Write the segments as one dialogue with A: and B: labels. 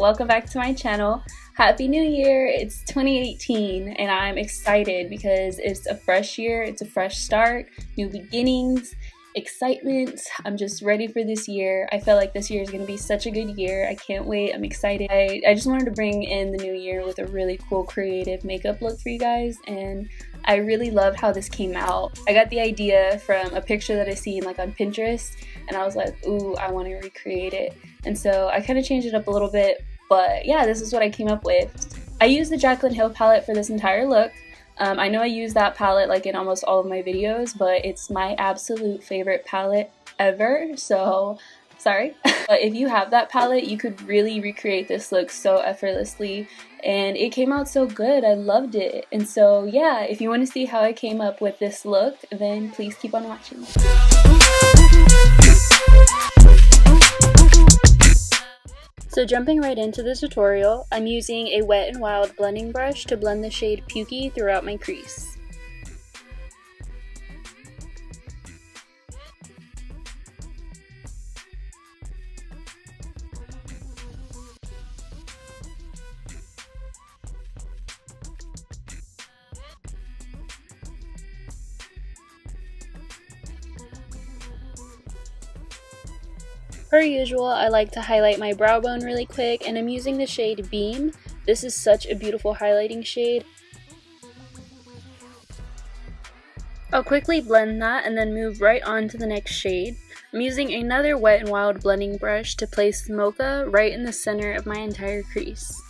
A: welcome back to my channel. Happy New Year! It's 2018 and I'm excited because it's a fresh year, it's a fresh start, new beginnings, excitement. I'm just ready for this year. I feel like this year is going to be such a good year. I can't wait. I'm excited. I just wanted to bring in the new year with a really cool creative makeup look for you guys, and I really loved how this came out. I got the idea from a picture that I seen like on Pinterest, and I was like, ooh, I want to recreate it. And so I kind of changed it up a little bit, but yeah, this is what I came up with. I used the Jaclyn Hill palette for this entire look. I know I use that palette like in almost all of my videos, but it's my absolute favorite palette ever, so sorry. But if you have that palette, you could really recreate this look so effortlessly, and it came out so good. I loved it. And so yeah, if you want to see how I came up with this look, then please keep on watching. So jumping right into the tutorial, I'm using a Wet n Wild blending brush to blend the shade Pukey throughout my crease. Per usual, I like to highlight my brow bone really quick, and I'm using the shade Beam. This is such a beautiful highlighting shade. I'll quickly blend that and then move right on to the next shade. I'm using another Wet n Wild blending brush to place Mocha right in the center of my entire crease.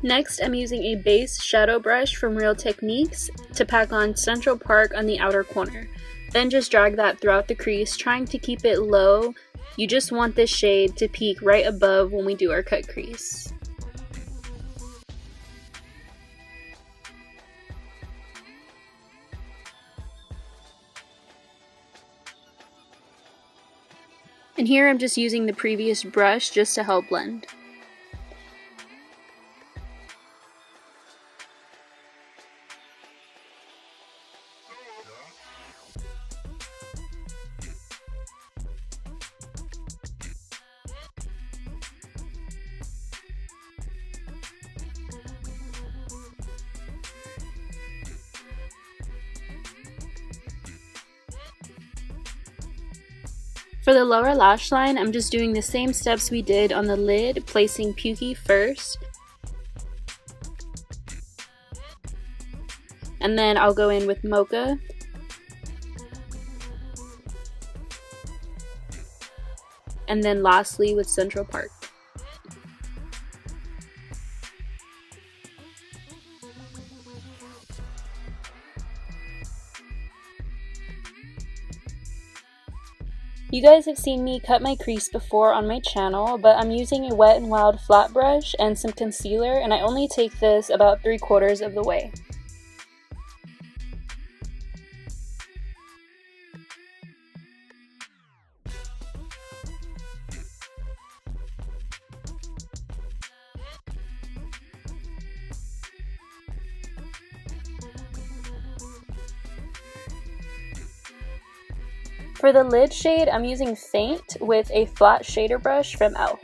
A: Next, I'm using a base shadow brush from Real Techniques to pack on Central Park on the outer corner. Then just drag that throughout the crease, trying to keep it low. You just want this shade to peak right above when we do our cut crease. And here I'm just using the previous brush just to help blend. For the lower lash line, I'm just doing the same steps we did on the lid, placing Pukey first. And then I'll go in with Mocha. And then lastly with Central Park. You guys have seen me cut my crease before on my channel, but I'm using a Wet n Wild flat brush and some concealer, and I only take this about 3/4 of the way. For the lid shade, I'm using Faint with a flat shader brush from e.l.f.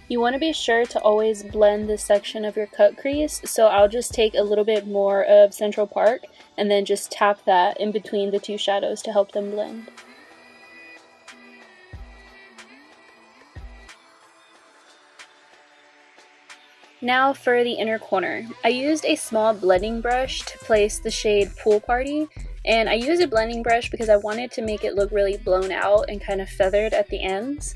A: You want to be sure to always blend this section of your cut crease, so I'll just take a little bit more of Central Park and then just tap that in between the two shadows to help them blend. Now for the inner corner. I used a small blending brush to place the shade Pool Party, and I used a blending brush because I wanted to make it look really blown out and kind of feathered at the ends.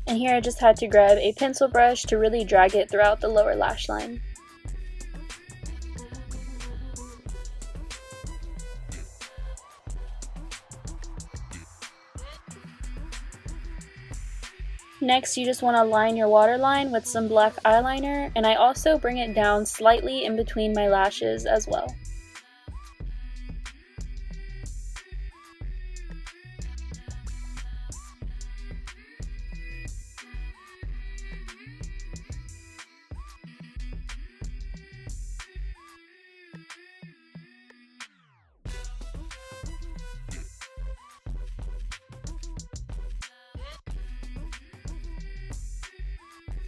A: And here I just had to grab a pencil brush to really drag it throughout the lower lash line. Next, you just want to line your waterline with some black eyeliner, and I also bring it down slightly in between my lashes as well.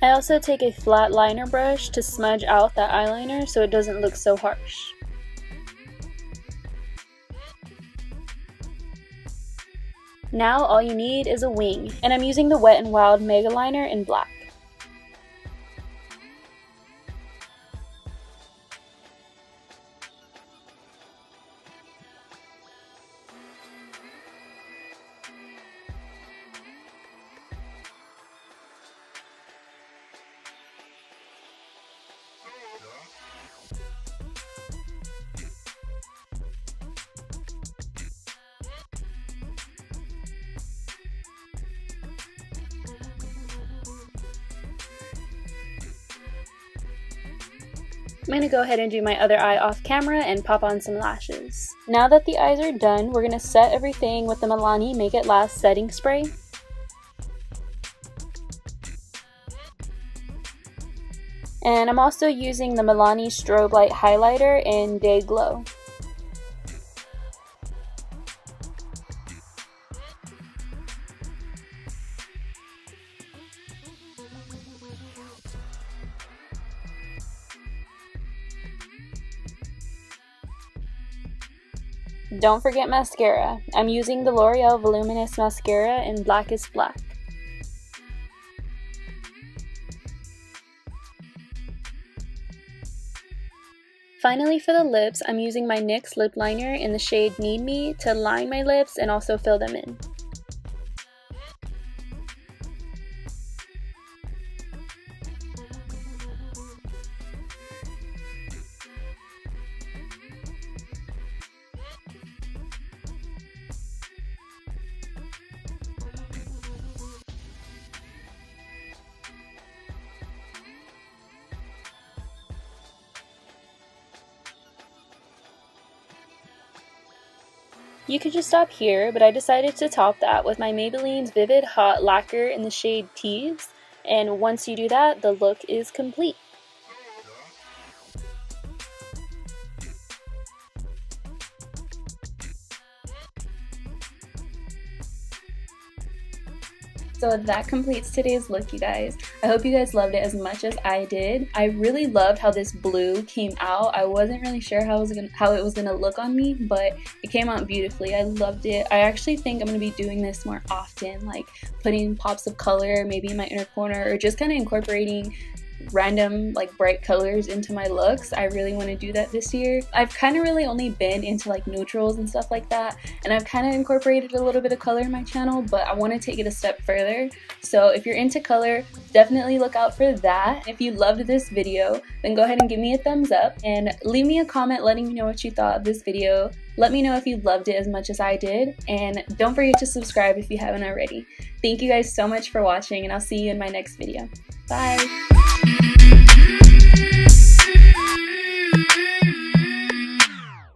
A: I also take a flat liner brush to smudge out that eyeliner so it doesn't look so harsh. Now all you need is a wing, and I'm using the Wet n Wild Mega Liner in black. I'm going to go ahead and do my other eye off camera and pop on some lashes. Now that the eyes are done, we're going to set everything with the Milani Make It Last setting spray. And I'm also using the Milani Strobe Light Highlighter in Day Glow. Don't forget mascara. I'm using the L'Oreal Voluminous Mascara in Blackest Black. Finally, for the lips, I'm using my NYX lip liner in the shade Need Me to line my lips and also fill them in. You could just stop here, but I decided to top that with my Maybelline's Vivid Hot Lacquer in the shade Tease, and once you do that, the look is complete. So that completes today's look, you guys. I hope you guys loved it as much as I did. I really loved how this blue came out. I wasn't really sure how it was gonna look on me, but it came out beautifully. I loved it. I actually think I'm gonna be doing this more often, like putting pops of color maybe in my inner corner, or just kind of incorporating random like bright colors into my looks. I really want to do that this year. I've kind of really only been into like neutrals and stuff like that, and I've kind of incorporated a little bit of color in my channel, but I want to take it a step further. So if you're into color, definitely look out for that. If you loved this video, then go ahead and give me a thumbs up and leave me a comment letting me know what you thought of this video. Let me know if you loved it as much as I did, and don't forget to subscribe if you haven't already. Thank you guys so much for watching, and I'll see you in my next video. Bye!